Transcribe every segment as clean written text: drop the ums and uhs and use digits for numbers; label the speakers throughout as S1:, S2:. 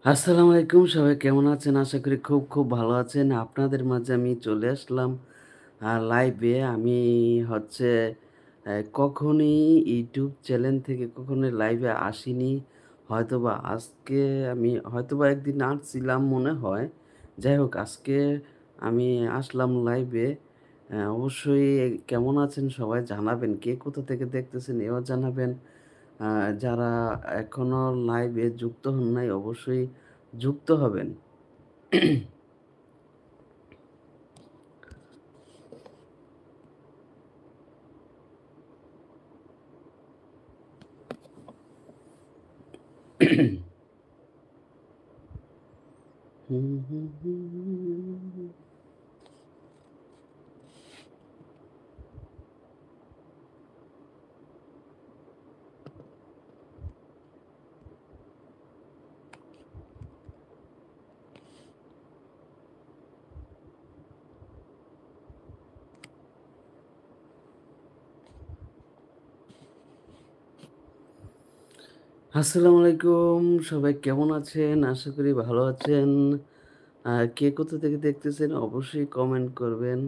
S1: আসসালামু আলাইকুম। সবাই কেমন আছেন? আশা করি খুব ভালো আছেন। আপনাদের মাঝে আমি চলে আসলাম লাইভে। আমি হচ্ছে কখনই YouTube চ্যানেল থেকে কখনোই লাইভে আসিনি। হয়তোবা আজকে আমি হয়তোবা একদিন আসছিলাম মনে হয়। যাই হোক আজকে আমি আসলাম লাইভে। অবশ্যই কেমন আছেন সবাই জানাবেন। কে কোথা থেকে দেখতেছেন এও জানাবেন। আ যারা এখনো লাইভে যুক্ত হন নাই অবশ্যই যুক্ত হবেন। আসসালামু আলাইকুম। সবাই কেমন আছেন? আশা করি ভালো আছেন। কে কোথা থেকে দেখতেছেন অবশ্যই কমেন্ট করবেন।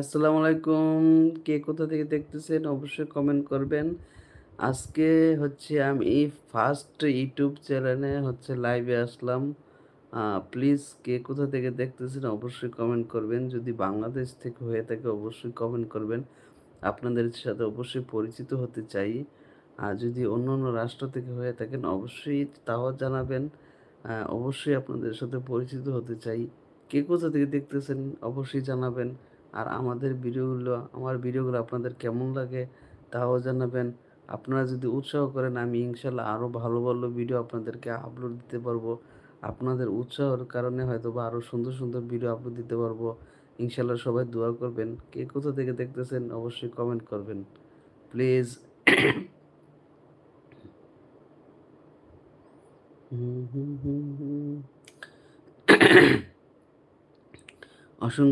S1: আসসালামু আলাইকুম। কে কোথা থেকে দেখতেছেন অবশ্যই কমেন্ট করবেন। আজকে হচ্ছে আমি ফার্স্ট YouTube চ্যানেলে হচ্ছে লাইভে আসলাম। আ প্লিজ কে কোথা থেকে দেখতেছেন অবশ্যই কমেন্ট করবেন। যদি বাংলাদেশ থেকে হয়ে থাকে অবশ্যই কমেন্ট করবেন। আপনাদের সাথে অবশ্যই পরিচিত হতে চাই। আর যদি অন্য রাষ্ট্র থেকে হয়ে থাকেন অবশ্যই তাও জানাবেন। অবশ্যই আপনাদের সাথে পরিচিত হতে চাই। কে কোথা থেকে দেখতেছেন অবশ্যই জানাবেন। আর আমার ভিডিওগুলো আপনাদের কেমন লাগে তাও জানাবেন। আপনারা যদি উৎসাহ করেন আমি ইনশাআল্লাহ আরো ভালো ভিডিও আপনাদেরকে আপলোড দিতে পারবো। আপনাদের উৎসাহের কারণে হয়তোবা আরো সুন্দর ভিডিও আপলোড দিতে পারবো। ইনশাআল্লাহ সবাই দোয়া করবেন। কে কোথা থেকে দেখতেছেন অবশ্যই কমেন্ট করবেন। প্লিজ। অসংখ্য